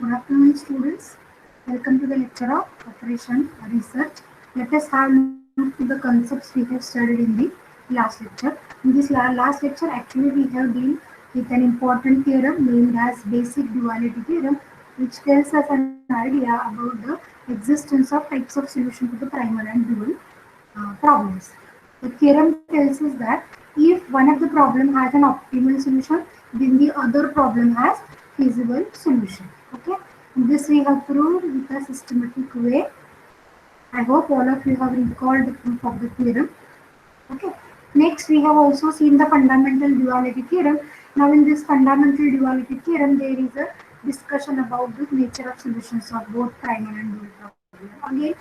Good afternoon, students. Welcome to the lecture of Operation Research. Let us have a look to the concepts we have studied in the last lecture. In this last lecture, actually, we have dealt with an important theorem named as basic duality theorem, which tells us an idea about the existence of types of solution to the primal and dual problems. The theorem tells us that if one of the problem has an optimal solution, then the other problem has feasible solution. Okay, this we have proved with a systematic way. I hope all of you have recalled the proof of the theorem. Okay. Next, we have also seen the fundamental duality theorem. Now, in this fundamental duality theorem, there is a discussion about the nature of solutions of both primal and dual problem. Again,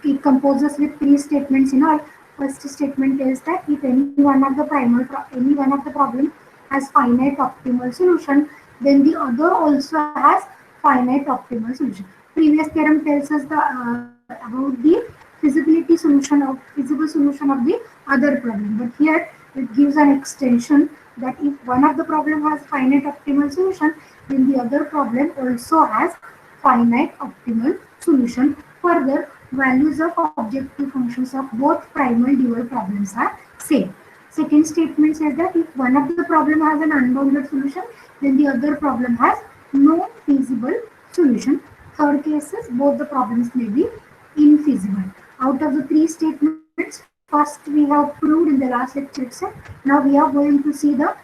it composes with three statements in all. First statement is that if any one of the problem has finite optimal solution, then the other also has finite optimal solution. Previous theorem tells us about the feasible solution of the other problem, but here it gives an extension that if one of the problem has finite optimal solution, then the other problem also has finite optimal solution. Further, values of objective functions of both primal dual problems are same. Second statement says that if one of the problem has an unbounded solution, then the other problem has no feasible solution. Third case is both the problems may be infeasible. Out of the three statements, first we have proved in the last lecture itself. Now we are going to see the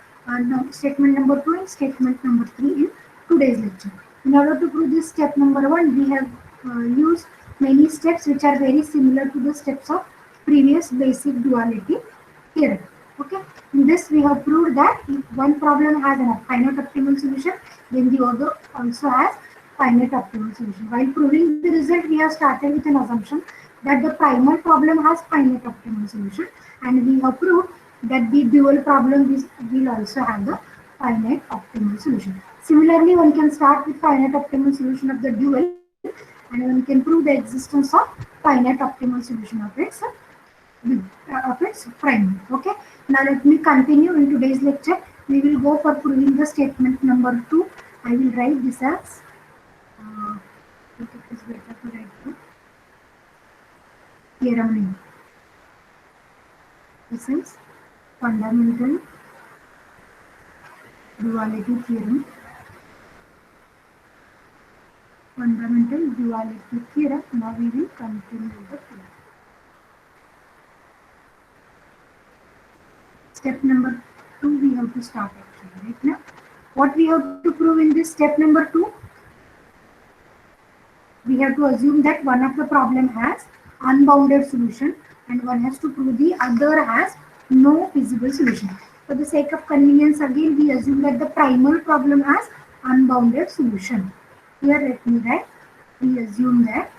statement number 2 and statement number 3 in today's lecture. In order to prove this step number 1, we have used many steps which are very similar to the steps of previous basic duality theorem. Okay, in this we have proved that if one problem has a finite optimal solution, then the other also has finite optimal solution. While proving the result, we have started with an assumption that the primal problem has finite optimal solution, and we have proved that the dual problem will also have the finite optimal solution. Similarly, one can start with finite optimal solution of the dual, and one can prove the existence of finite optimal solution of its primal. Okay. Now let me continue in today's lecture. We will go for proving the statement number 2. I will write this as. It is better to write the theorem name. This is fundamental duality theorem. Fundamental duality theorem. Now we will continue the theorem. Step number 2 we have to start actually right now. What we have to prove in this step number 2? We have to assume that one of the problem has unbounded solution and one has to prove the other has no feasible solution. For the sake of convenience, again we assume that the primal problem has unbounded solution. Here let me write, we assume that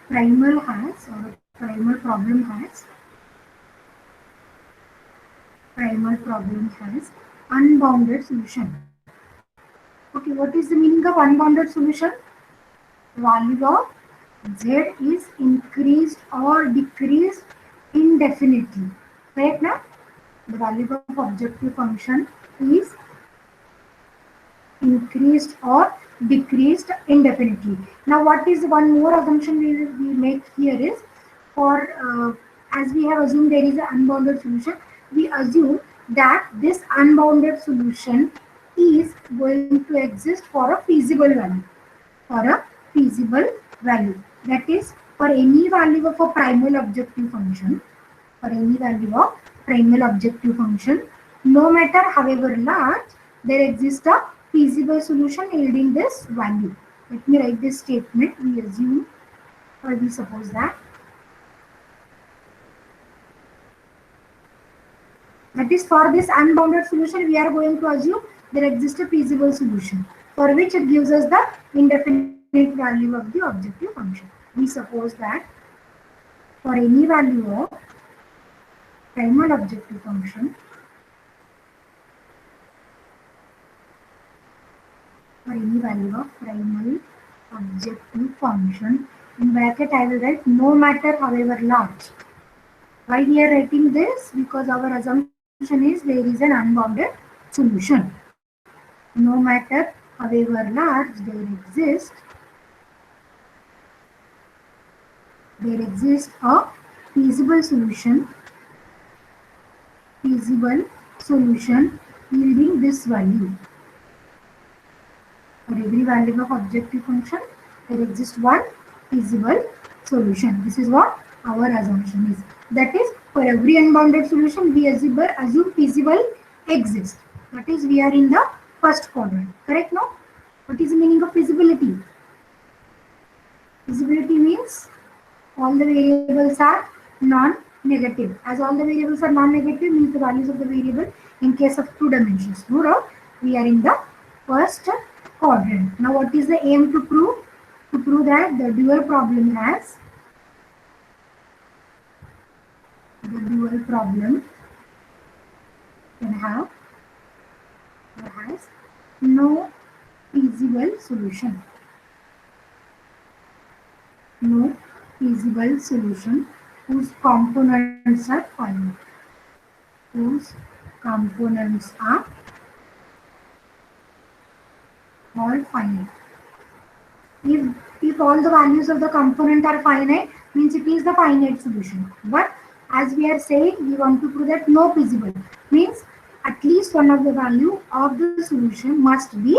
primal problem has unbounded solution. Okay, what is the meaning of unbounded solution? Value of z is increased or decreased indefinitely. Right now, the value of objective function is increased or decreased indefinitely. Now, what is one more assumption we make here is for as we have assumed there is an unbounded solution, we assume that this unbounded solution is going to exist for a feasible value. That is, for any value of a primal objective function, no matter however large, there exists a feasible solution yielding this value. Let me write this statement. We assume or we suppose that is for this unbounded solution we are going to assume there exists a feasible solution for which it gives us the indefinite value of the objective function. We suppose that for any value of primal objective function, in bracket I will write no matter however large. Why we are writing this? Because our assumption is there is an unbounded solution. No matter however large, there exists a feasible solution, feasible solution yielding this value. For every value of objective function, there exists one feasible solution. This is what our assumption is. That is, for every unbounded solution, we assume feasible exists. That is, we are in the first quadrant. Correct now? What is the meaning of feasibility? Feasibility means all the variables are non-negative. As all the variables are non-negative means the values of the variable in case of two dimensions. No doubt, we are in the first quadrant. Now what is the aim to prove? To prove that the dual problem has has no feasible solution. No feasible solution whose components are finite. Whose components are all finite. If all the values of the component are finite, means it is the finite solution. But as we are saying, we want to prove that no feasible means at least one of the value of the solution must be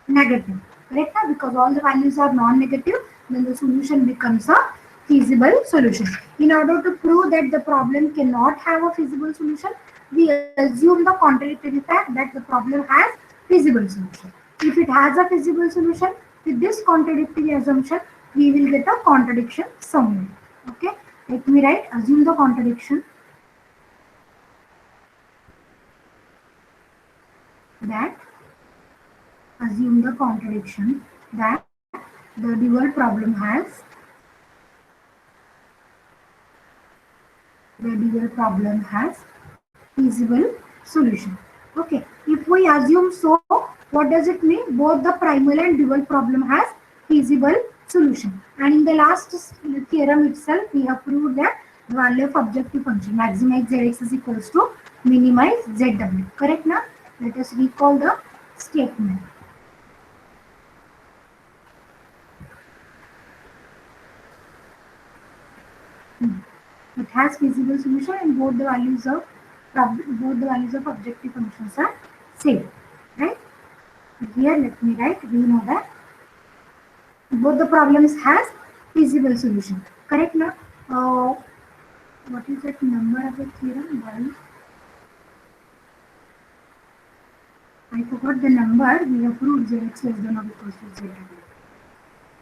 negative. Correct? Because all the values are non-negative, then the solution becomes a feasible solution. In order to prove that the problem cannot have a feasible solution, we assume the contradictory fact that the problem has feasible solution. If it has a feasible solution, with this contradictory assumption, we will get a contradiction somewhere. Okay, let me write, assume the contradiction that the dual problem has feasible solution. Okay, if we assume so, what does it mean? Both the primal and dual problem has feasible solution. And in the last theorem itself, we have proved that the value of objective function maximize zx is equals to minimize zw. Correct now? Let us recall the statement. It has feasible solution and both the values of objective functions are same, right? Here let me write, we know that both the problems has feasible solution. Correct now? What is that number of the theorem? I forgot the number. We have proved zx less than or equals to zw.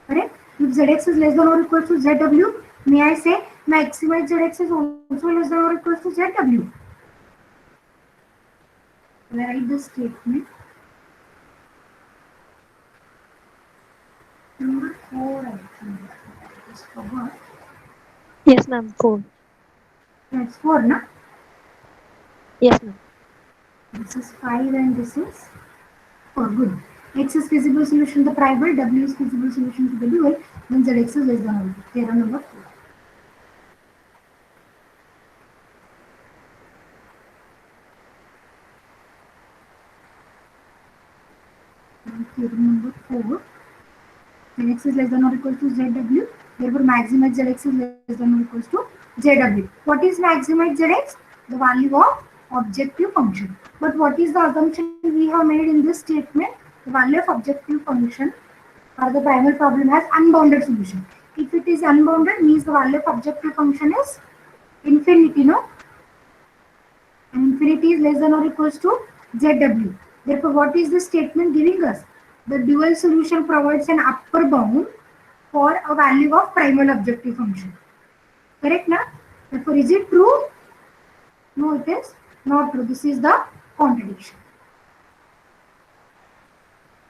Correct? If zx is less than or equals to zw, may I say maximize zx is also less than or equals to zw? Write the statement. Number 4, I think. I just forgot. Yes, ma'am. 4. That's 4, na? Yes, ma'am. This is 5 and this is 4. Good. X is feasible solution to the primal, W is feasible solution to the dual, then Zx is less than or equal. Theorem number 4. Theorem number 4. Zx is less than or equal to Zw. Therefore, maximize Zx is less than or equals to Zw. What is maximize Zx? The value of objective function. But what is the assumption we have made in this statement? The value of objective function or the primal problem has unbounded solution. If it is unbounded, means the value of objective function is infinity, no? And infinity is less than or equals to Zw. Therefore, what is the statement giving us? The dual solution provides an upper bound for a value of primal objective function. Correct now? Therefore, is it true? No, it is not true. This is the contradiction.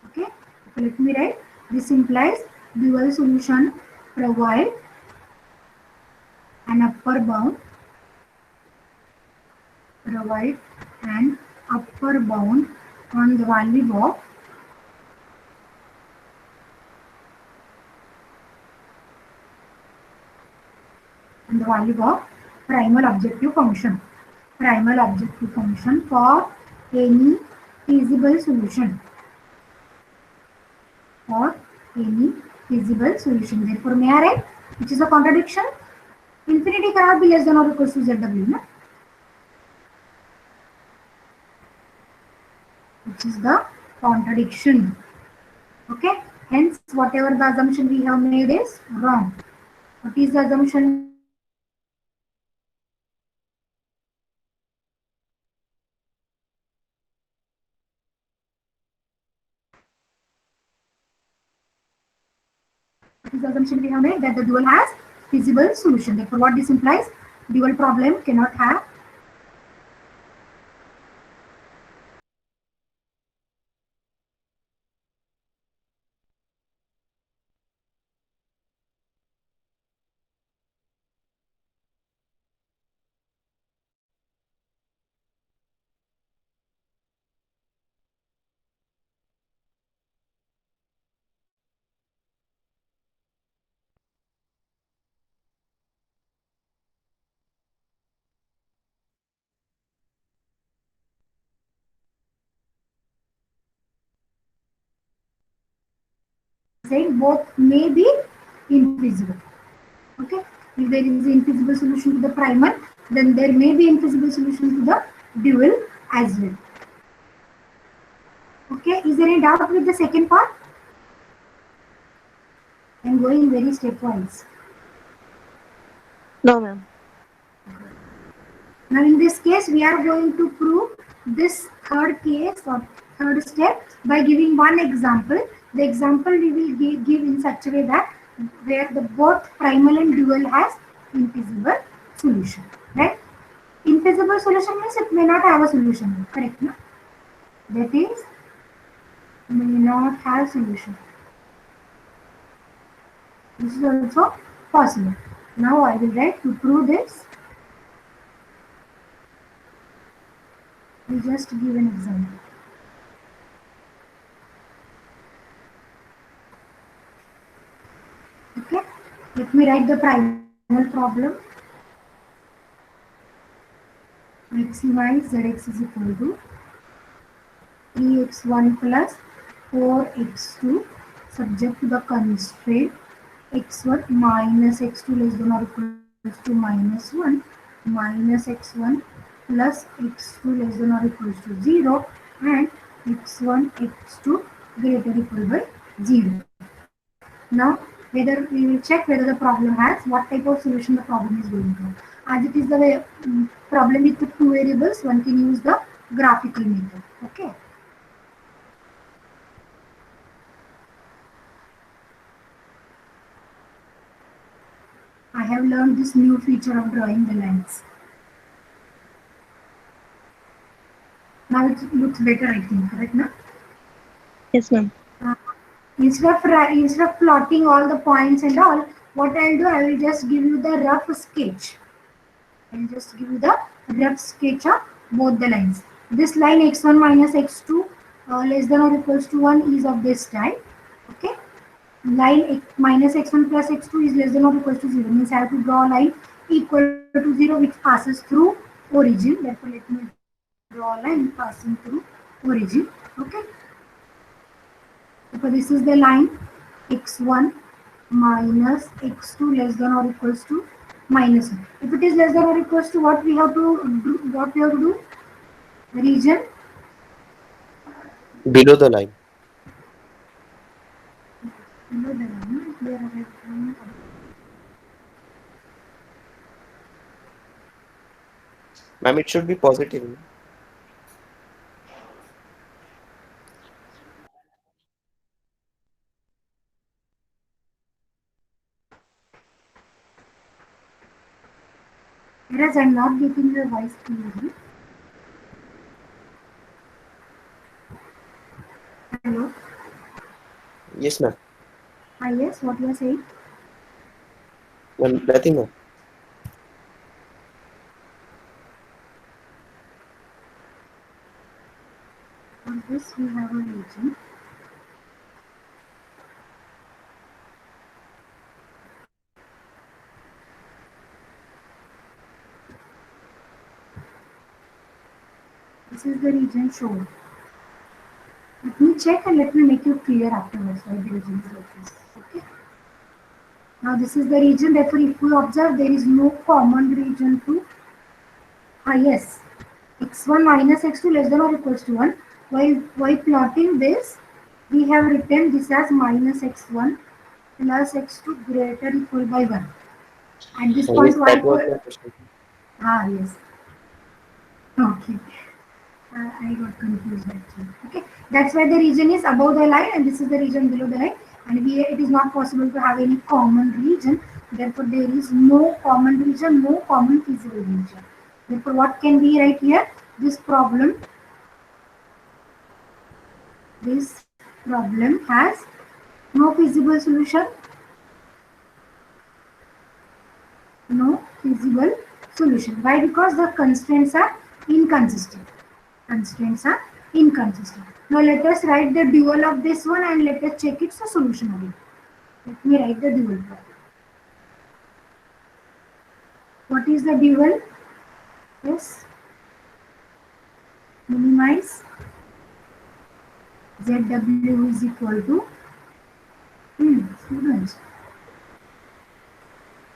Okay, so let me write. This implies dual solution provide an upper bound on the value of primal objective function for any feasible solution or any feasible solution. Therefore, may I write which is a contradiction? Infinity cannot be less than or equal to ZW, no? Which is the contradiction. Okay, hence whatever the assumption we have made is wrong. What is the assumption? What is the assumption we have made? That the dual has feasible solution. Therefore, what this implies? Dual problem cannot have saying both may be infeasible. Okay, if there is an infeasible solution to the primal, then there may be infeasible solution to the dual as well. Okay, is there any doubt with the second part? I am going very stepwise. No, ma'am. Now in this case, we are going to prove this third case or third step by giving one example. The example we will give in such a way that where the both primal and dual has infeasible solution, right? Infeasible solution means it may not have a solution, correct? No? That is, may not have solution. This is also possible. Now I will write to prove this. We just give an example. Okay, let me write the primal problem. Maximize zx is equal to 3x1 plus 4x2 subject to the constraint x1 minus x2 less than or equals to minus 1 minus x1 plus x2 less than or equals to 0 and x1 x2 greater or equal by 0. Now, whether we will check whether the problem has what type of solution the problem is going to. As it is the way, problem with the two variables, one can use the graphical method. Okay. I have learned this new feature of drawing the lines. Now it looks better, I think, correct now? Yes, ma'am. Uh, instead of plotting all the points and all, what I'll do, I will just give you the rough sketch. I'll just give you the rough sketch of both the lines. This line x1 minus x2 less than or equals to 1 is of this type. Okay. Line minus x1 plus x2 is less than or equals to 0. Means I have to draw a line equal to 0 which passes through origin. Therefore, let me draw a line passing through origin. Okay. So this is the line x1 minus x2 less than or equals to minus 1. If it is less than or equals to what we have to do, region Below the line. below the line. Here I have drawn. Ma'am, it should be positive. Whereas I am not getting your voice clearly. Hello. Yes, ma'am. Yes, what you are saying? Ma'am, nothing, ma'am. On this we have a region. This is the region shown. check and let me make you clear afterwards why the region is like this. Okay. Now this is the region, therefore if we observe there is no common region to yes, x1 minus x2 less than or equals to 1. While plotting this, we have written this as minus x1 plus x2 greater equal by 1. At this point, Yes, y that was my question. yes. Okay. I got confused actually. Okay, that's why the region is above the line and this is the region below the line. And it is not possible to have any common region. Therefore, there is no common region, no common feasible region. Therefore, what can be right here? This problem has no feasible solution. No feasible solution. Why? Because the constraints are inconsistent. Constraints are inconsistent. Now let us write the dual of this one and let us check its solution again. Let me write the dual problem. What is the dual? Yes. Minimize ZW is equal to students.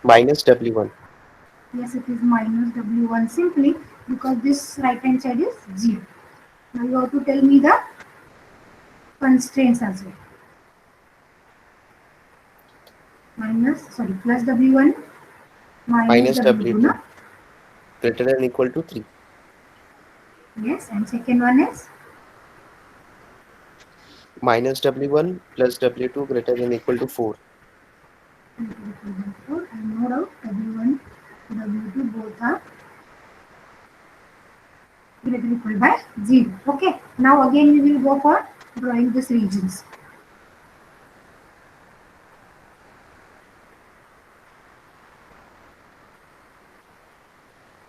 Minus W1. Yes, it is minus W1 simply because this right hand side is 0. Now you have to tell me the constraints as well. Plus W1 minus Minus W2. W2 greater than equal to 3. Yes, and second one is Minus W1 plus W2 greater than equal to 4. and no doubt W1, W2 both are greater equal by 0. Okay, now again we will go for drawing these regions.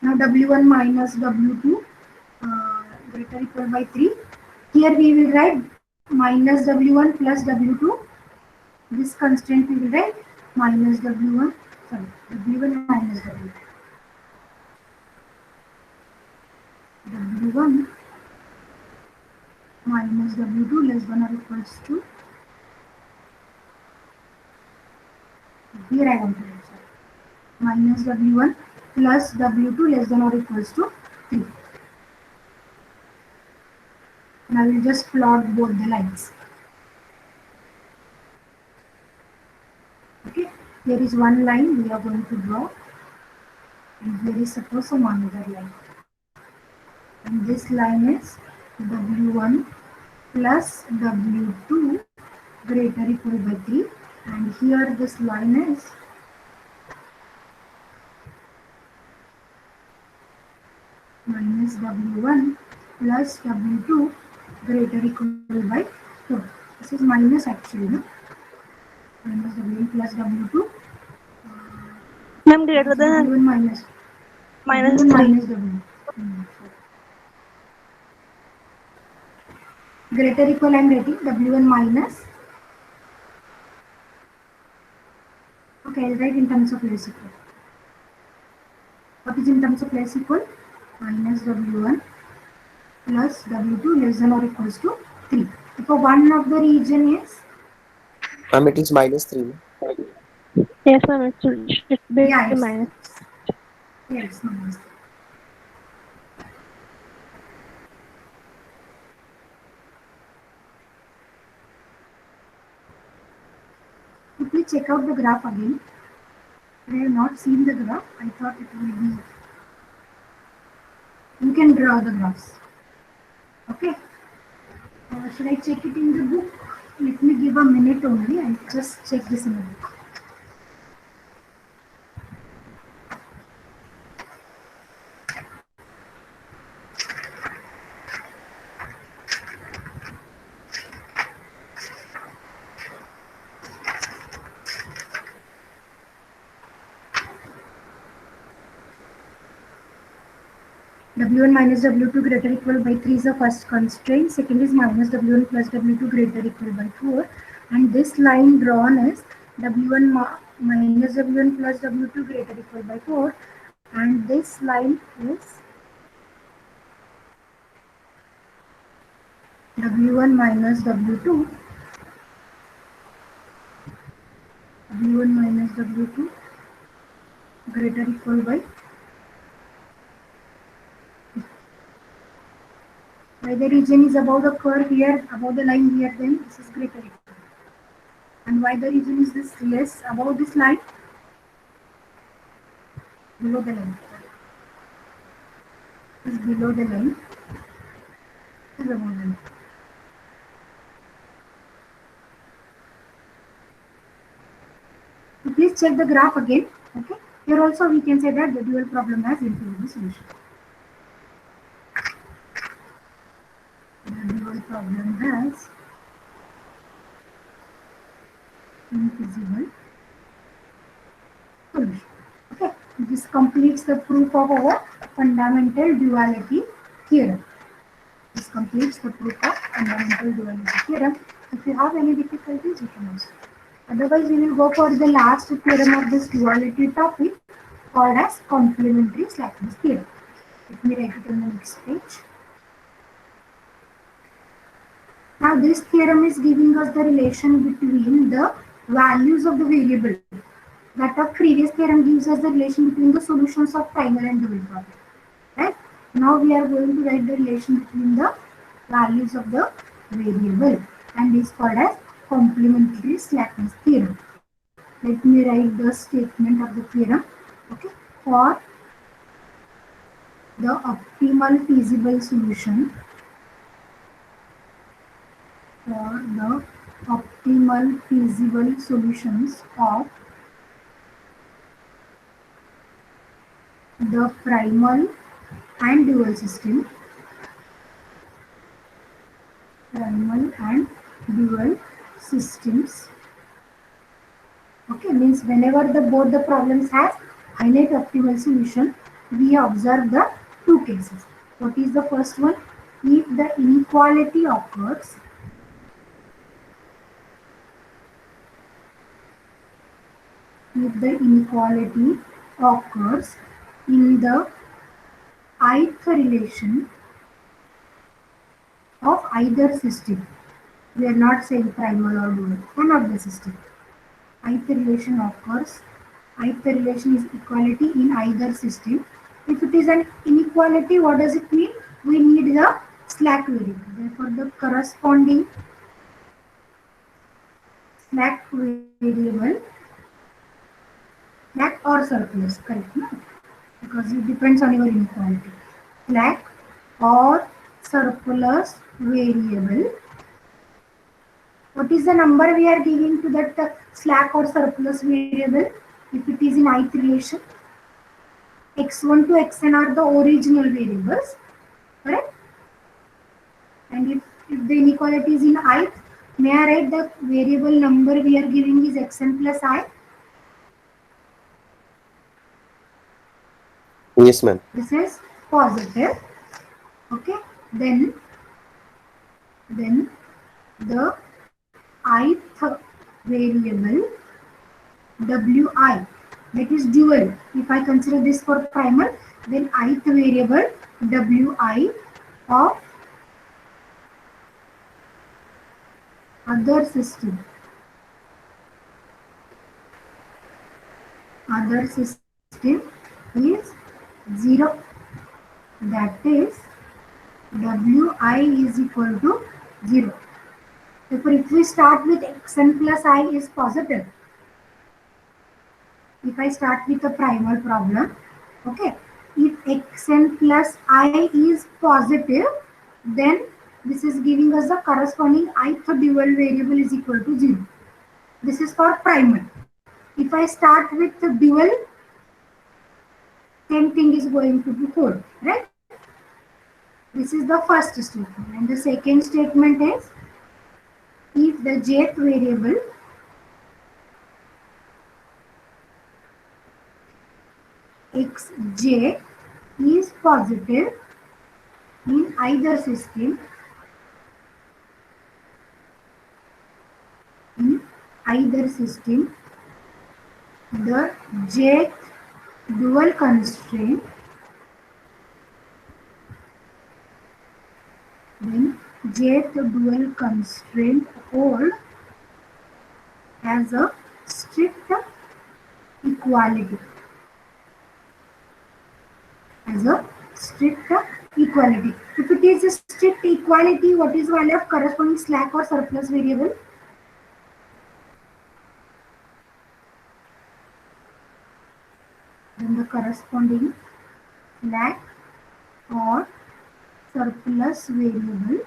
Now W1 minus W2 greater equal by 3. Here we will write minus W1 plus W2. This constraint we will write minus W1 minus W2. W1 minus W2 less than or equals to, here I want to write minus W1 plus W2 less than or equals to 3. And I will just plot both the lines. Okay, there is one line we are going to draw and here is suppose some another line. And this line is W1 plus W2 greater equal by 3 and here this line is minus W1 plus W2 greater equal by 4. This is minus actually, no? Minus W1 plus W2. Ma'am, greater than W1 minus minus W1 3. minus W. Greater equal I am writing W1 minus. Okay, I'll write in terms of less equal. What is in terms of less equal? Minus W1 plus W2 less than or equals to 3. If one of the region is It is minus 3. Yes, ma'am, it should be yes, minus. yes, minus 3. Please check out the graph again. I have not seen the graph. I thought it will be. You can draw the graphs. Okay. Should I check it in the book? Let me give a minute only. I'll just check this in the book. W1 minus W2 greater equal by 3 is the first constraint. Second is minus W1 plus W2 greater equal by 4. And this line drawn is W1 minus W1 plus W2 greater equal by 4. And this line is W1 minus W2, W1 minus W2 greater equal by the region is above the curve here, above the line here, then this is greater equal. And why the region is this less above this line, below the line, is below the line, is above the line. So please check the graph again. Okay. Here also we can say that the dual problem has infeasible solution. The dual problem has infeasible solution. Okay. This completes the proof of our fundamental duality theorem. This completes the proof of fundamental duality theorem. If you have any difficulties, you can ask. Otherwise, we will go for the last theorem of this duality topic called as complementary slackness theorem. Let me write it on the next page. Now, this theorem is giving us the relation between the values of the variable. That of previous theorem gives us the relation between the solutions of primal and dual problem. Right? Now, we are going to write the relation between the values of the variable, and is called as complementary slackness theorem. Let me write the statement of the theorem. Okay, for the optimal feasible solution, for the optimal feasible solutions of the primal and dual system, primal and dual systems. Okay, means whenever both the problems has finite optimal solution, we observe the two cases. What is the first one? If the inequality occurs, if the inequality occurs in the ith relation of either system. We are not saying primal or dual, one of the system. Ith relation occurs, ith relation is equality in either system. If it is an inequality, what does it mean? We need the slack variable. Therefore, the corresponding slack variable, slack or surplus, correct? No? Because it depends on your inequality. Slack or surplus variable. What is the number we are giving to that slack or surplus variable? If it is in ith relation, x1 to xn are the original variables, correct? And if the inequality is in ith, may I write the variable number we are giving is xn plus I? Yes, ma'am. This is positive. Okay, then the ith variable wi, that is dual. If I consider this for primal, then ith variable wi of other system is 0. That is wi is equal to 0. Therefore, if we start with xn plus I is positive, if I start with a primal problem, okay, if xn plus I is positive, then this is giving us the corresponding ith dual variable is equal to 0. This is for primal. If I start with the dual, same thing is going to be hold, right? This is the first statement. And the second statement is, if the jth variable xj is positive in either system, the jth dual constraint, then jth dual constraint hold as a strict equality. As a strict equality. If it is a strict equality, what is value of corresponding slack or surplus variable? Then the corresponding slack or surplus variable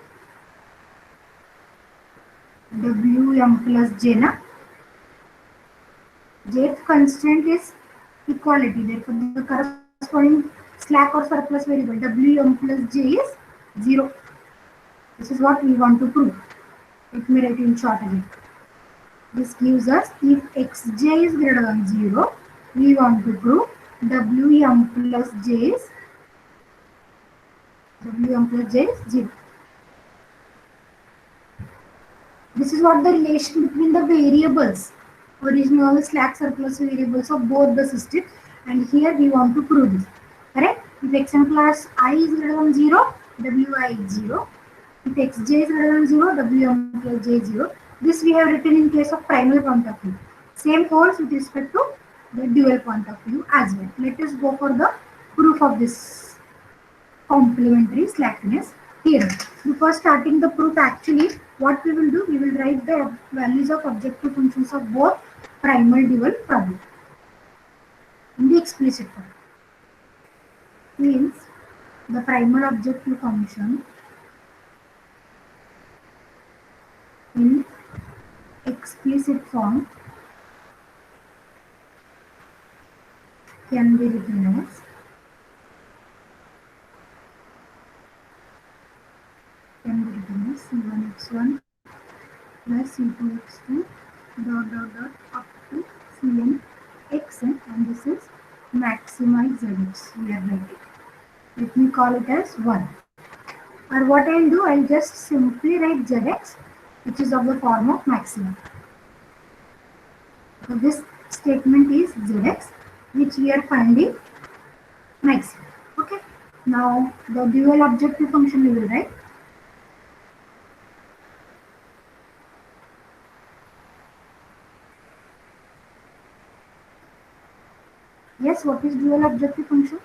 Wm plus j na. Jth constraint is equality. Therefore, the corresponding slack or surplus variable Wm plus j is 0. This is what we want to prove. Let me write in short again. This gives us if xj is greater than 0, we want to prove Wm plus j is 0. This is what the relation between the variables, original slack surplus variables of both the systems, and here we want to prove this. Correct? If xm plus I is greater than 0, wi is 0. If xj is greater than 0, wm plus j is 0. This we have written in case of primal point of view. Same holds with respect to the dual point of view as well. Let us go for the proof of this complementary slackness theorem. Before starting the proof, actually what we will do, we will write the values of objective functions of both primal dual problem in the explicit form. Means the primal objective function in explicit form can be written as C1 x1 plus C2 x2 dot up to Cn xn, and this is maximize zx. We are writing. Let me call it as 1. Or what I'll do, I'll just simply write zx, which is of the form of maximum. So this statement is zx, which we are finding maximum. Okay. Now the dual objective function we will write. Yes, what is dual objective function?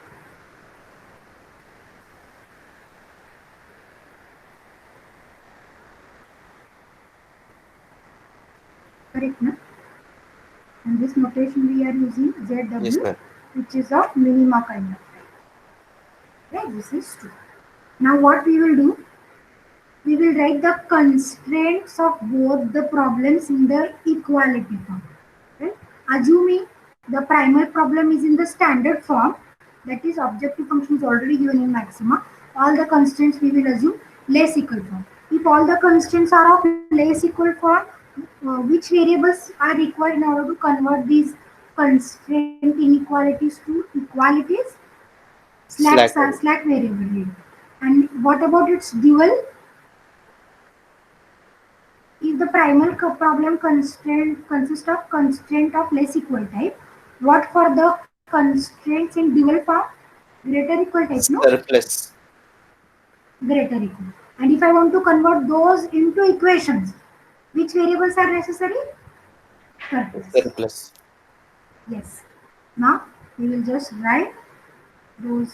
Correct, na? And this notation we are using ZW, Yes, which is of minima kind of type. Right, this is true. Now what we will do? We will write the constraints of both the problems in the equality form. Right? Assuming the primal problem is in the standard form, that is objective function is already given in maxima, all the constraints we will assume less equal form. If all the constraints are of less equal form, which variables are required in order to convert these constraint inequalities to equalities? Slack variable. And what about its dual? If the primal problem constraint consists of constraint of less equal type, what for the constraints in dual form? Greater equal type, no? surplus. Greater equal. And if I want to convert those into equations, which variables are necessary? Surplus. Yes. Now we will just write those.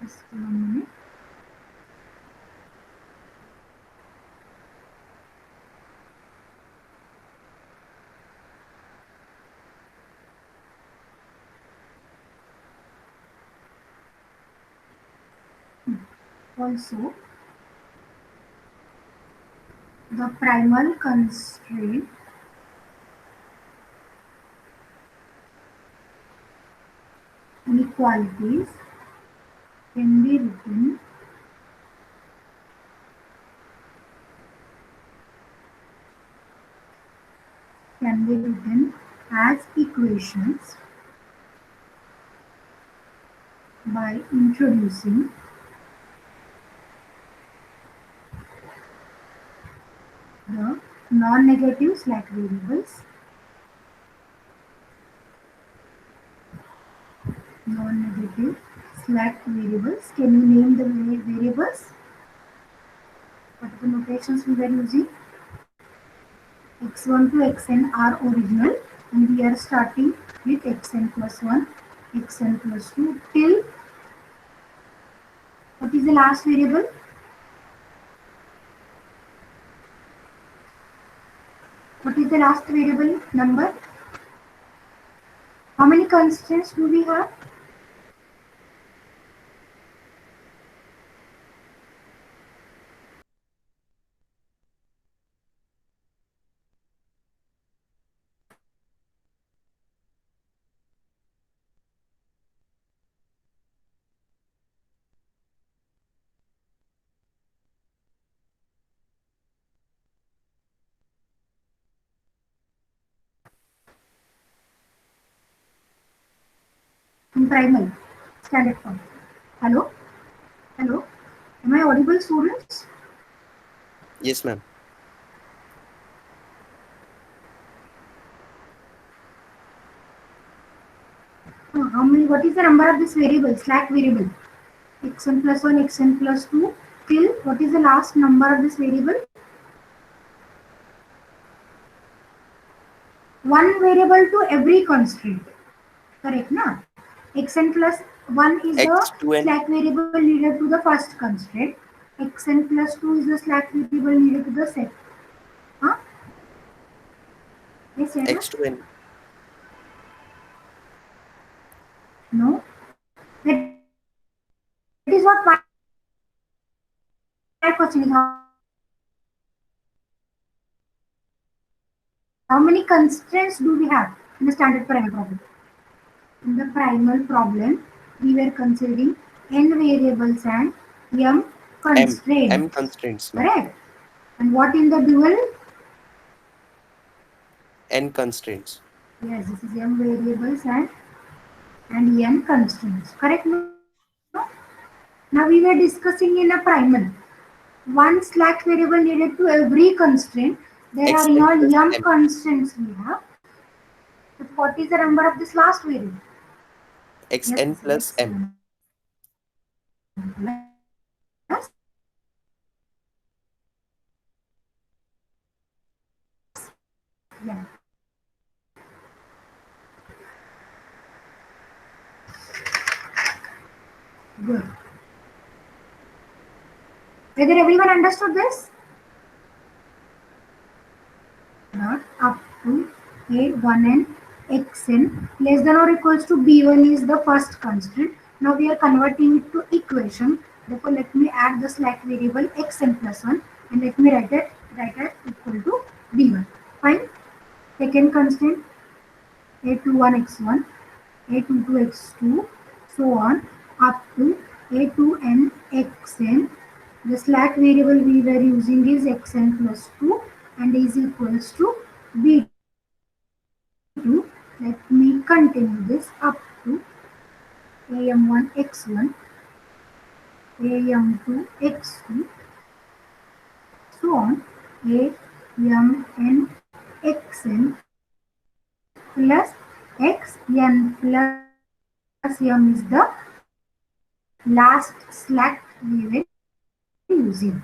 Just 1 minute. Also, the primal constraint inequalities can be written as equations by introducing the non-negative slack variables, slack variables. Can you name the variables? What are the notations we were using? x1 to xn are original, and we are starting with xn plus 1, xn plus 2 till what is the last variable? What is the last variable number? How many constants do we have? In primal standard form. Hello? Hello? Am I audible, students? Yes, ma'am. How many? What is the number of this variable, slack variable? xn plus 1, xn plus 2 till what is the last number of this variable? One variable to every constraint. Correct, na? xn plus 1 is the X2n. slack variable needed to the first constraint. xn plus 2 is the slack variable needed to the second. Huh? Yes, Anna? X2n. No. That is what my question is. How many constraints do we have in the standard primal problem? In the primal problem, we were considering n variables and m constraints. M constraints, ma'am. Correct. And what in the dual? N constraints. Yes, this is m variables and n constraints. Correct? No? Now we were discussing in a primal. One slack variable needed to every constraint. There are Xn all plus m M. constraints we have. But what is the number of this last variable? Yes, Xn plus M. xn plus m. Good. Whether everyone understood this? Not up to a1 and xn less than or equals to b1 is the first constant. Now we are converting it to equation. Therefore, let me add the slack variable xn plus 1 and let me write it equal to b1. Fine. Second constant a21 x1, a22 x2, so on up to a2n xn. The slack variable we were using is xn plus 2 and is equals to b2. Let me continue this up to am1 x1, am2 x2, so on amn xn plus xn plus m is the last slack we were using.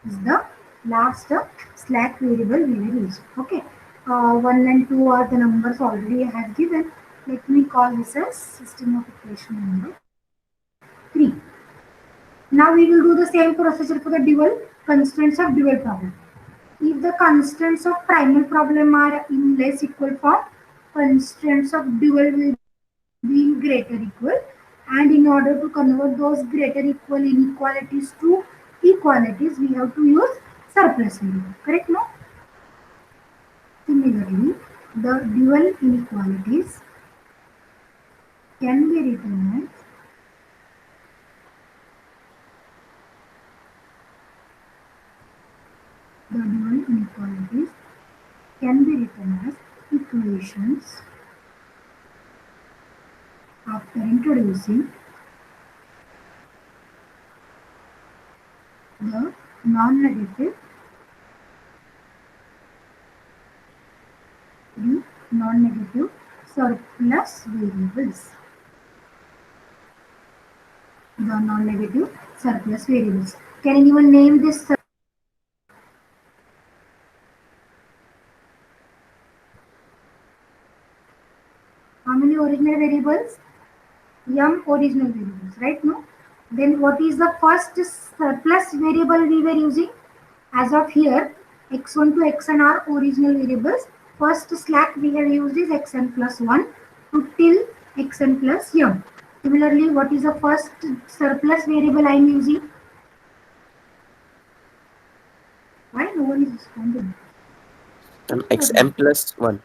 Is the last slack variable we were using. Okay. 1 and 2 are the numbers already I have given. Let me call this as system of equation number 3. Now we will do the same procedure for the dual constraints of dual problem. If the constraints of primal problem are in less equal form, constraints of dual will be in greater equal, and in order to convert those greater equal inequalities to equalities, we have to use surplus variable. Correct, no? Similarly, the dual inequalities can be written as equations after introducing the non-negative surplus variables. the non-negative surplus variables. Can anyone name this? How many original variables? M original variables, right? No. Then what is the first surplus variable we were using? As of here, x1 to xn are original variables. First slack we have used is xn plus 1 to till xn plus m. Similarly, what is the first surplus variable I am using? Why no one is responding? xm plus 1.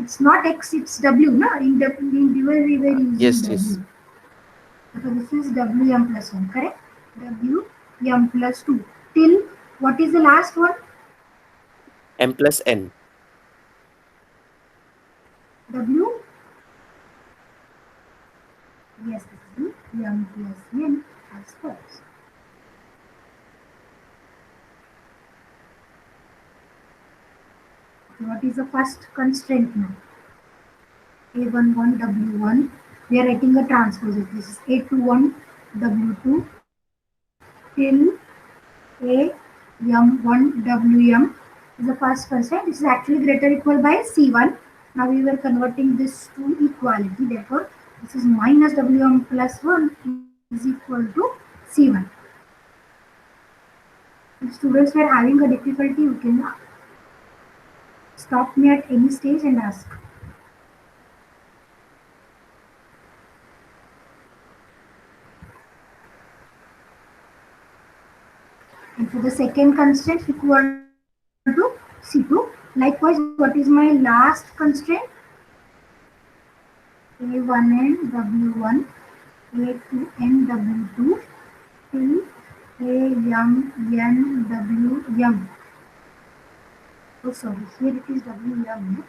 It's not x, it's w. No? In dual we were using Yes, w. yes. So this is wm plus 1, correct? Wm plus 2 till what is the last one? M plus n. W. Yes, this is the m plus n as follows. What is the first constraint now? A11 W1. We are writing a transpose. This is A21 W2 till AM1 WM is the first constraint. This is actually greater or equal by C1. Now we were converting this to equality. Therefore, this is minus WM plus 1 is equal to C1. If students were having a difficulty, you can stop me at any stage and ask. And for the second constraint equal to C2. Likewise, what is my last constraint? A1n W1, A2n W2 till AM WM. Oh, sorry, here it is WM.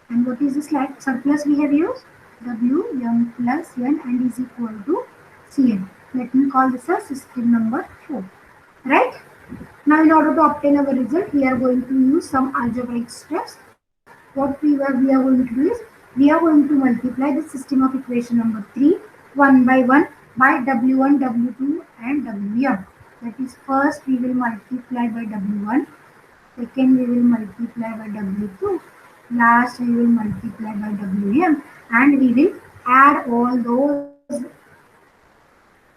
And what is the slack surplus we have used? Wm plus n and is equal to Cn. Let me call this as system number 4. Right? Now in order to obtain our result, we are going to use some algebraic steps. What we are going to do is, we are going to multiply the system of equation number 3 one by one by W1, W2 and Wm. That is, first we will multiply by W1, second we will multiply by W2, last we will multiply by Wm, and we will add all those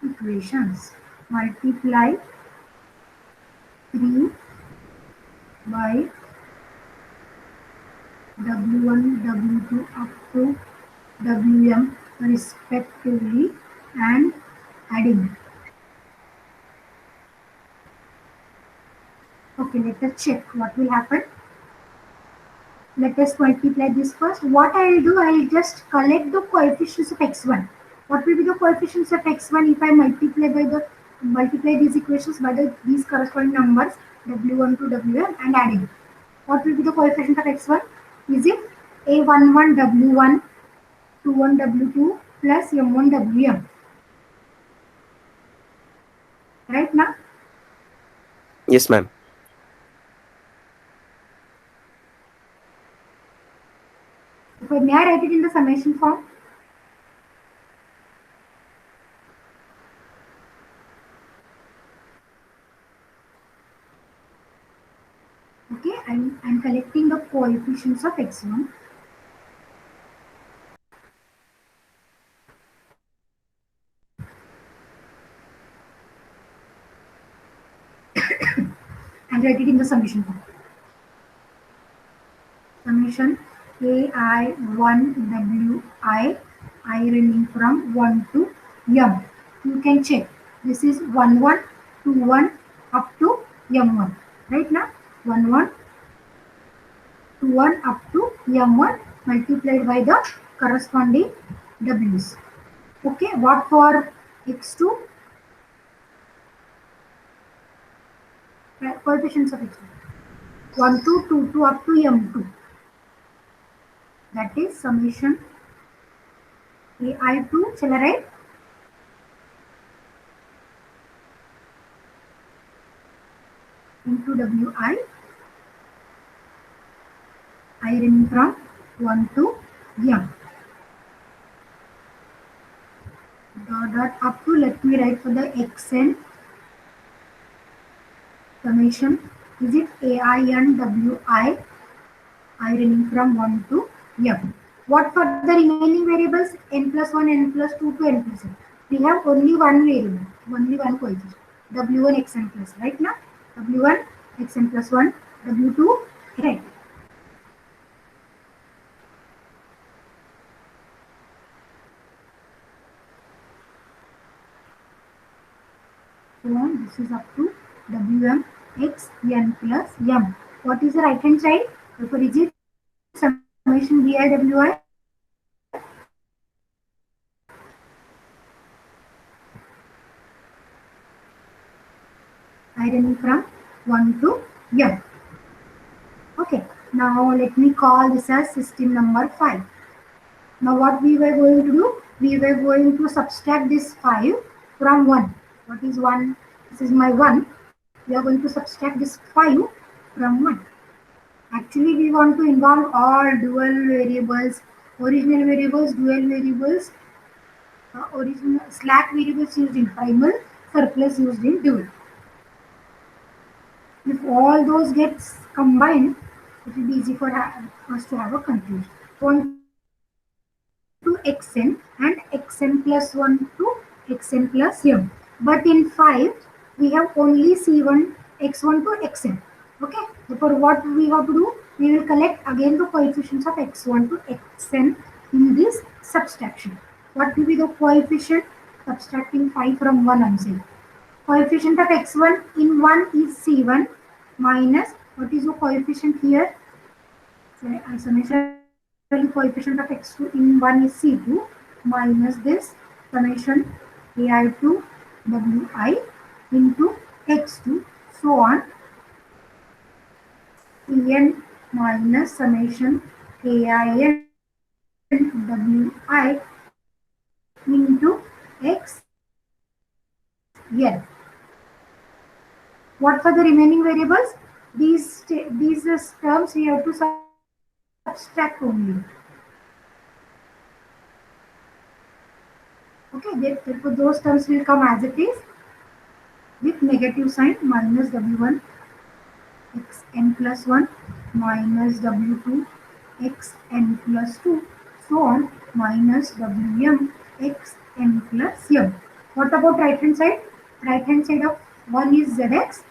equations. Multiply 3 by W1, W2 up to Wm respectively and adding. Okay, let us check what will happen. Let us multiply this first. What I will do, I will just collect the coefficients of x1. What will be the coefficients of x1 if I multiply these equations by these corresponding numbers w1 to wm and adding? What will be the coefficient of x1? Is it a11 w1 21 W2 plus M1 WM. Right now? Yes, ma'am. Okay, may I write it in the summation form? Okay, I'm collecting the coefficients of x1. And write it in the summation form. Summation ai1 wi, I running from 1 to m. You can check. This is 1 1 2 1 up to m1. Right now? 1 1 2 1 up to m1 multiplied by the corresponding w's. Okay, what for x2? Coefficients of x2. 1 2 2 2 up to m2. That is summation ai2. Shall I write? into wi, I running from 1 to m. Dot up to, let me write for the xn summation, is it ai n wi, I running from 1 to m. What for the remaining variables, n plus 1, n plus 2 to n plus n? We have only one variable, only one coefficient, w1 xn plus, right now? w1 xn plus 1, w2, right? So on, this is up to wm x n plus m. What is the right hand side? Therefore, is it summation vi wi? I running from 1 to m. Okay, now let me call this as system number 5. Now what we were going to do? We were going to subtract this 5 from 1. What is 1? This is my 1. We are going to subtract this 5 from 1. Actually, we want to involve all dual variables, original variables, dual variables, original slack variables used in primal, surplus used in dual. If all those gets combined, it will be easy for us to have a conclusion. 1 to xn and xn plus 1 to xn plus m. But in 5, we have only c1, x1 to xn. Okay, therefore what we have to do? We will collect again the coefficients of x1 to xn in this subtraction. What will be the coefficient? Subtracting 5 from 1, I am saying. Coefficient of x1 in 1 is c1 minus, what is the coefficient here? Summation coefficient of x2 in 1 is c2 minus this summation ai2 wi into x2, so on, en minus summation ain wi into x n. What for the remaining variables? These terms we have to subtract only. Okay, therefore those terms will come as it is with negative sign, minus w1 xn plus 1 minus w2 xn plus 2, so on, minus wm xn plus m. What about right hand side? Right hand side of 1 is zx.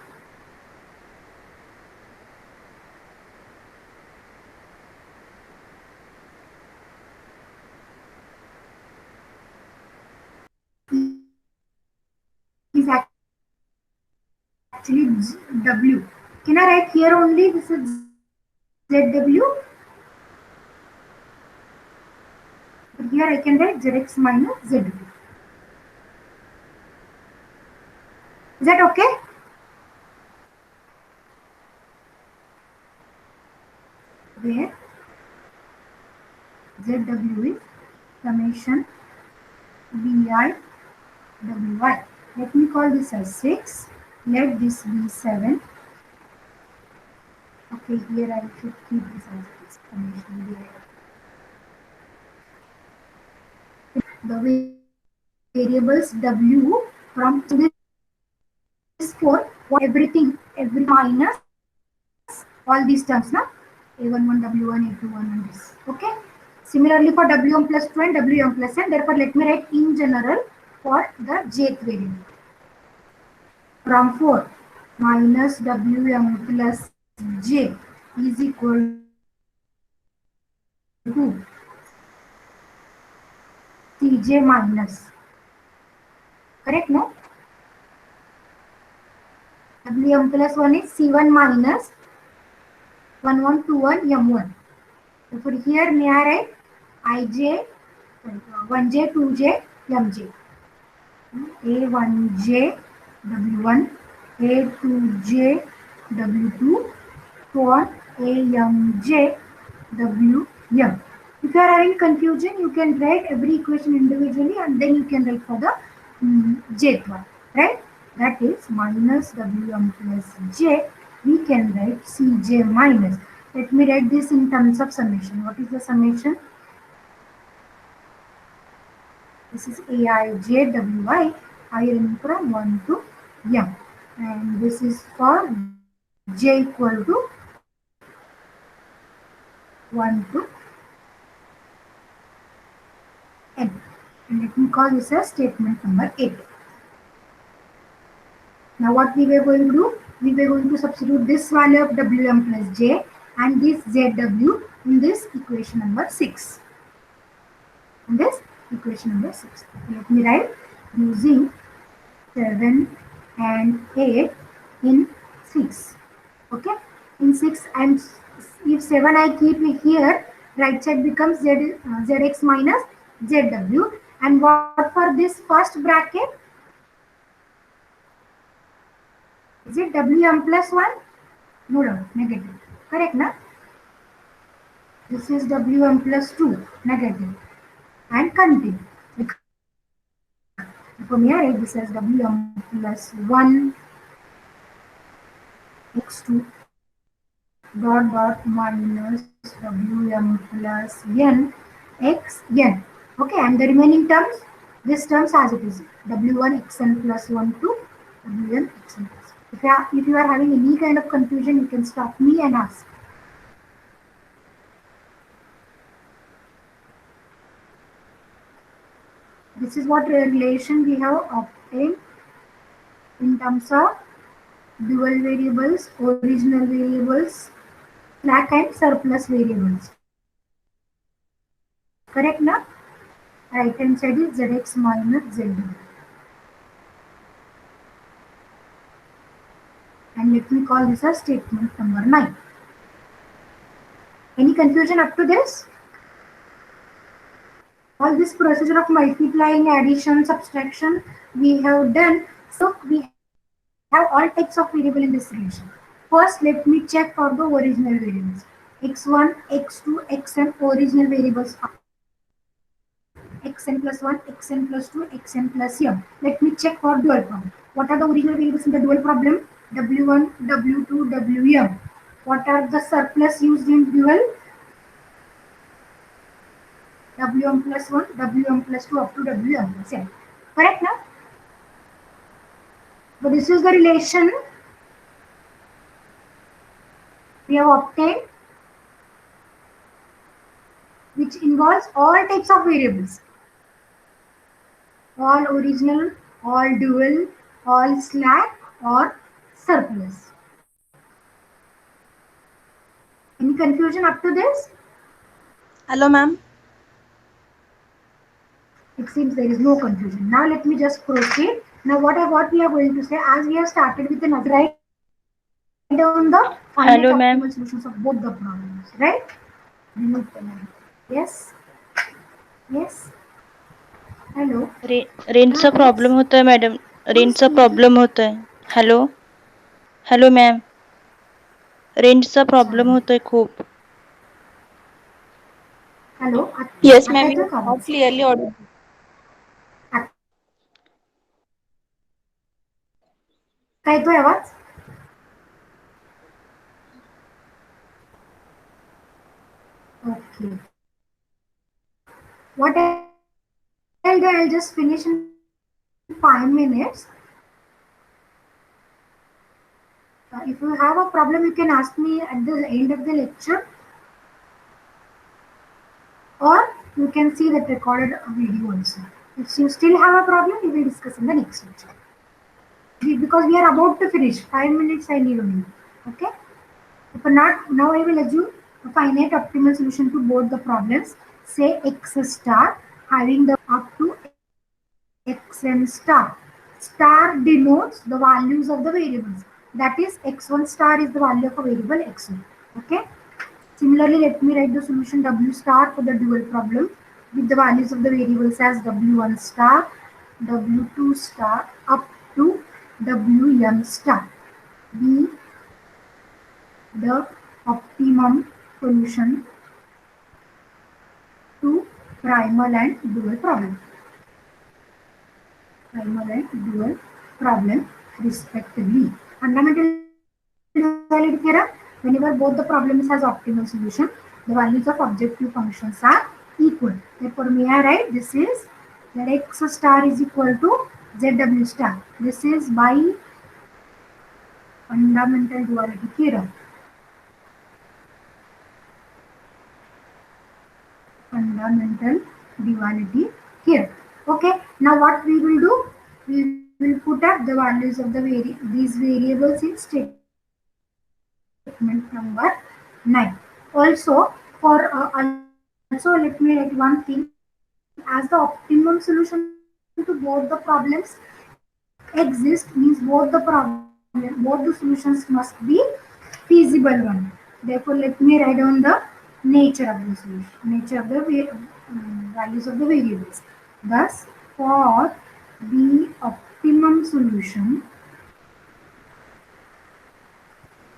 Is actually w. Can I write here only this is zw? But here I can write zx minus zw. Is that okay? Where zw is summation vi wi. Let me call this as 6. Let this be 7. Okay, here I should keep this as this summation vi. The variables w from this 4, everything, every minus all these terms now, a11, w1, a21 and this. Okay. Similarly for wm plus 2 and wm plus n, therefore let me write in general for the jth variable. From 4 minus wm plus j is equal to cj minus. Correct, no? wm plus 1 is c1 minus 1121 m1. Therefore here may I write ij, 1j, 2j, mj. a1j w1, a2j w2, so on, amj wm. If you are having confusion, you can write every equation individually and then you can write for the jth one, right? That is minus wm plus j we can write Cj minus. Let me write this in terms of summation. What is the summation? This is Aij I running from 1 to m, and this is for j equal to 1 to n. And let me call this as statement number 8. Now what we were going to do? We were going to substitute this value of Wm plus j and this Zw in this equation number 6. In this equation number 6. Let me write using 7 and 8 in 6. Okay. In 6 and if 7 I keep it here, right side becomes zx minus zw. And what for this first bracket? Is it Wm plus 1? No, negative. Correct, na? This is Wm plus 2, negative. And continue. From here, this is Wm plus 1 x2 dot minus Wm plus n x n. Okay, and the remaining terms, this terms as it is. W1 xn plus 1 to Wn xn plus 1. If you are having any kind of confusion, you can stop me and ask. This is what relation we have obtained in terms of dual variables, original variables, slack and surplus variables. Correct now? Right hand side is zx minus zw. And let me call this as statement number 9. Any confusion up to this? All this procedure of multiplying, addition, subtraction we have done. So we have all types of variable in this relation. First, let me check for the original variables. x1, x2, xn original variables are xn plus 1, xn plus 2, xn plus m. Let me check for dual problem. What are the original variables in the dual problem? W1, W2, Wm. What are the surplus used in dual? Wm plus 1, Wm plus 2 up to Wm plus n. Correct now? So this is the relation we have obtained, which involves all types of variables. All original, all dual, all slack or surplus. Any confusion up to this? Hello, ma'am. It seems there is no confusion. Now let me just proceed. Now what we are going to say, as we have started with another, write down the finite Hello, optimal ma'am. solutions of both the problems, right? Yes. Yes. Hello. रेंजचा problem होतोय madam. रेंजचा problem होतोय. Hello hello ma'am. रेंजचा problem होतोय खूप. Hello. Yes, आता ma'am. येतोय You का are आवाज? clearly audible. आता येतोय आवाज? Okay. What I'll do, I'll just finish in 5 minutes. If you have a problem, you can ask me at the end of the lecture, or you can see that recorded video also. If you still have a problem, we will discuss in the next lecture. Because we are about to finish, 5 minutes I need only. Okay. But now I will assume a finite optimal solution to both the problems. Say x star having the up to xn star. Star denotes the values of the variables. That is, x1 star is the value of a variable x1. Okay. Similarly, let me write the solution w star for the dual problem with the values of the variables as w1 star, w2 star up to wm star. Be the optimum solution to primal and dual problem. Primal and dual problem respectively. Fundamental duality theorem, whenever both the problems has optimal solution, the values of objective functions are equal. Therefore, may I write this is Zx star is equal to Zw star. This is by fundamental duality theorem. Fundamental duality theorem. Okay. Now what we will do? We will put up the values of these variables in statement number 9. Also, also let me write one thing. As the optimum solution to both the problems exist, means both the solutions must be feasible one. Therefore, let me write down the nature of the solution, nature of the values of the variables. Thus, for the optimum solution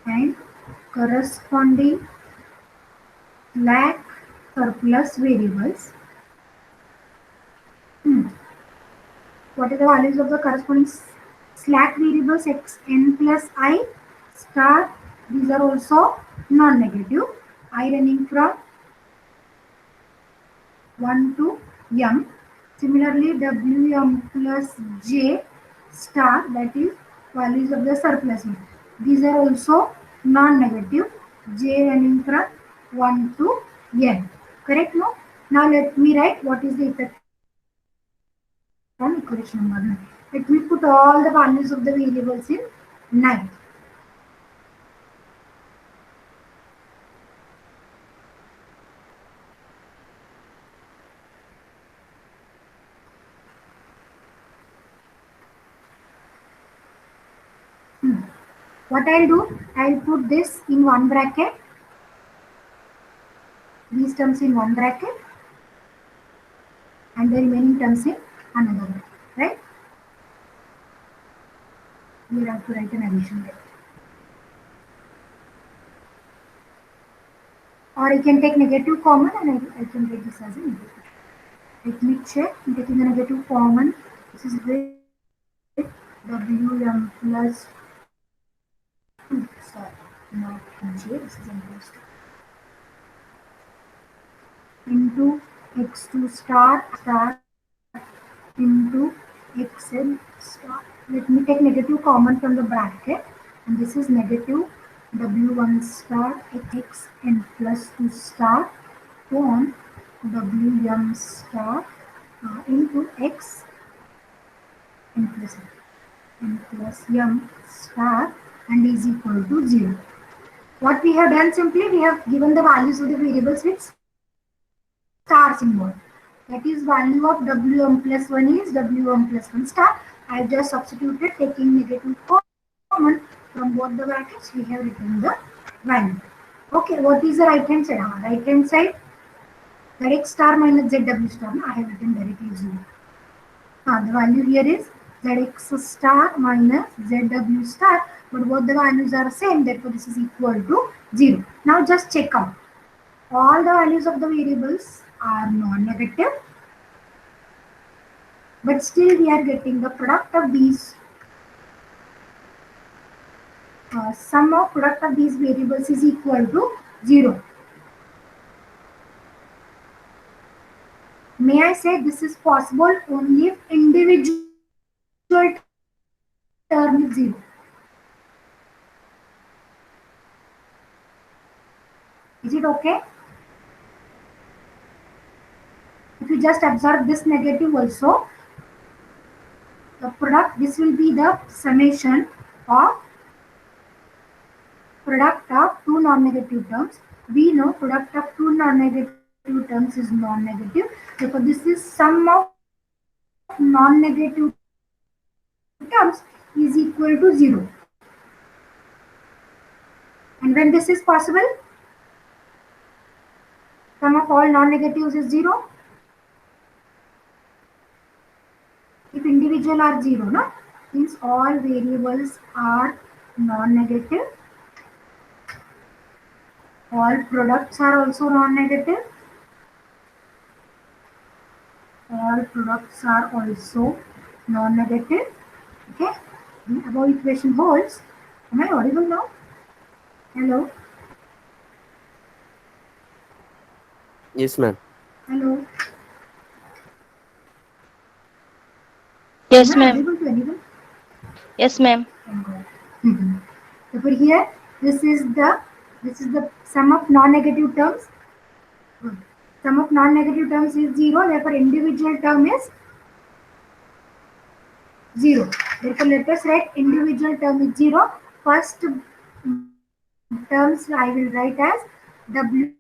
and corresponding slack surplus variables. What are the values of the corresponding slack variables xn plus I star? These are also non-negative. I running from 1 to m. Similarly, wm plus j star, that is values of the surplus. These are also non-negative. J running from 1 to n. Correct? No? Now let me write what is the effect on equation number 9. Let me put all the values of the variables in 9. What I'll do, I'll put this in one bracket, these terms in one bracket, and the remaining terms in another bracket, right? You have to write an addition there. Or I can take negative common and I can write this as a negative. Let me check. I'm taking the negative common. This is with Wm plus 2. Sorry, not J. This is n plus 2. Into x2 star into xn star. Let me take negative common from the bracket. And this is negative w1 star xn plus 2 star on wm star into x n plus m star and is equal to 0. What we have done, simply we have given the values of the variables with star symbol. That is, value of wm plus 1 is wm plus 1 star. I have just substituted, taking negative common from both the brackets. We have written the value. Okay, what is the right hand side? Right hand side, Zx star minus Zw star. I have written directly 0. The value here is Zx star minus Zw star, but both the values are same, therefore this is equal to 0. Now just check out. All the values of the variables are non-negative, but still we are getting the product of these. Sum of product of these variables is equal to 0. May I say this is possible only if individual term is 0. Is it okay? If you just observe this negative also, the product, this will be the summation of product of two non-negative terms. We know product of two non-negative terms is non-negative. Therefore, this is sum of non-negative terms is equal to 0. And when this is possible, sum of all non-negatives is 0. If individual are 0, no? Means all variables are non-negative. All products are also non-negative. All products are also non-negative. Okay. The above equation holds. Am I audible now? Hello? Yes, ma'am. Hello? Yes, Am I ma'am. audible to anyone? Yes, ma'am. Thank God. Therefore here, this is the sum of non-negative terms. Good. Sum of non-negative terms is 0, therefore individual term is 0. Therefore let us write individual term is 0. First terms I will write as Wm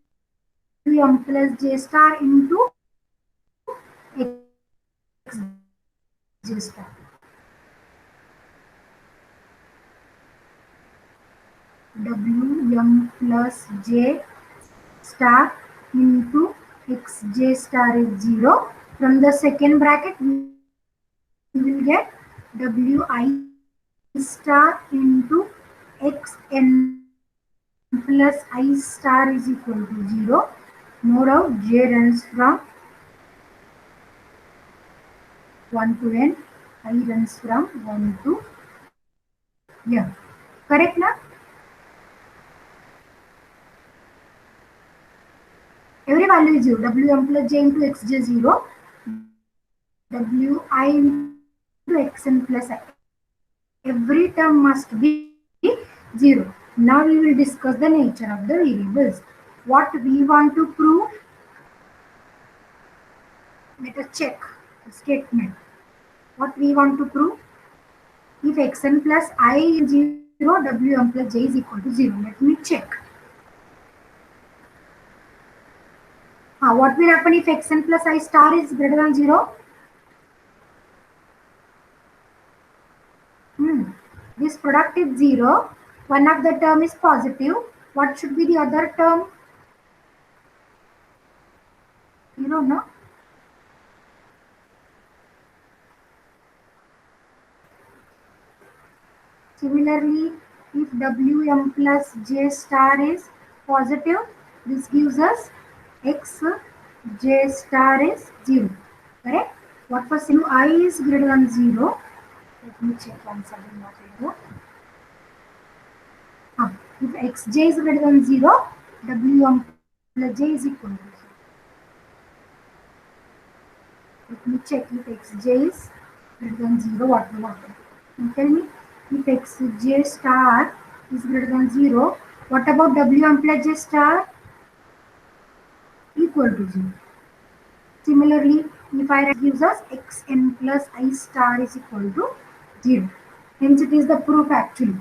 plus J star into X J star. Wm plus J star into Xj star is 0. From the second bracket we will get Wi star into Xn plus I star is equal to 0. No doubt J runs from 1 to n, I runs from 1 to m. Correct now? Every value is 0. Wm plus J into Xj 0. Wi into Xn plus I. Every term must be 0. Now we will discuss the nature of the variables. What we want to prove? Let us check the statement. What we want to prove? If xn plus I is 0, Wm plus J is equal to 0. Let me check. What will happen if xn plus I star is greater than 0? This product is 0. One of the term is positive. What should be the other term? You don't know. Similarly, if Wm plus J star is positive, this gives us X J star is 0. Correct? What for sin I is greater than 0? Let me check once again what I do. If Xj is greater than 0, Wm plus J is equal to 0. Let me check if Xj is greater than 0, what will happen? And tell me, if Xj star is greater than 0, what about Wm plus J star? Equal to 0. Similarly, if I write gives us Xn plus I star is equal to 0. Hence it is the proof actually.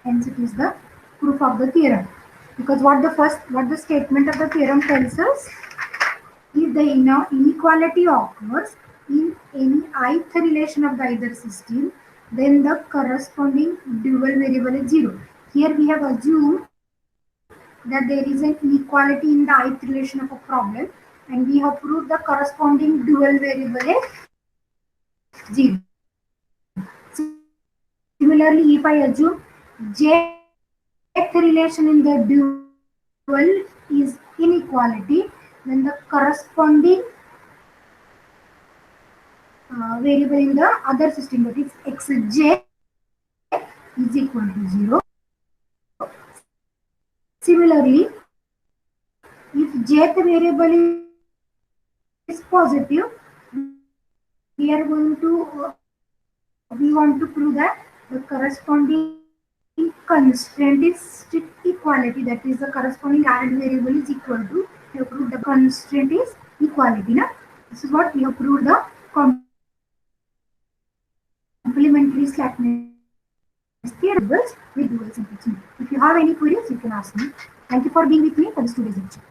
Hence it is the proof of the theorem. Because what the statement of the theorem tells us, if the inequality occurs in any ith relation of the either system, then the corresponding dual variable is 0. Here we have assumed that there is an inequality in the ith relation of a problem, and we have proved the corresponding dual variable is 0. Similarly, if I assume jth relation in the dual is inequality, then the corresponding variable in the other system, that is xj, is equal to 0. Similarly, if jth variable is positive, we want to prove that the corresponding constraint is strict equality, that is the corresponding added variable is equal to, we have proved the constraint is equality. Now, this is what we have proved, the complementary slackness theorems with dual simplicity. If you have any queries, you can ask me. Thank you for being with me for this today's lecture.